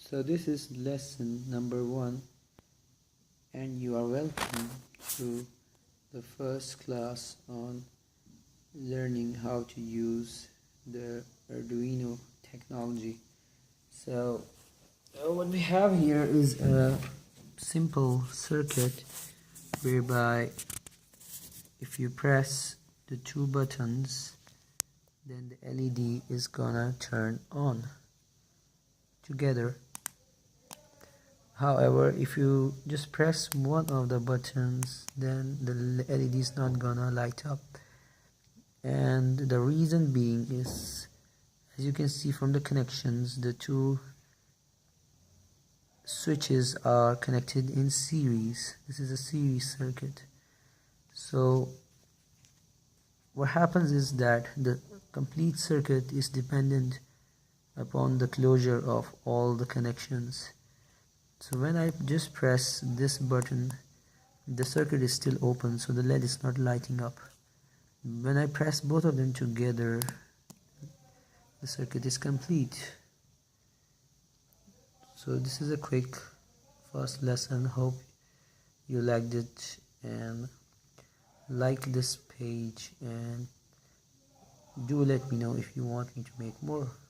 So this is lesson number 1, and you are welcome to the first class on learning how to use the Arduino technology. So what we have here is a simple circuit whereby if you press the 2 buttons, then the LED is gonna turn on together. However, if you just press one of the buttons, then the LED is not gonna light up. And the reason being is, as you can see from the connections, the 2 switches are connected in series. This is a series circuit. So what happens is that the complete circuit is dependent upon the closure of all the connections. So when I just press this button, the circuit is still open, so the LED is not lighting up. When I press both of them together, the circuit is complete. So this is a quick first lesson. Hope you liked it, and like this page, and do let me know if you want me to make more.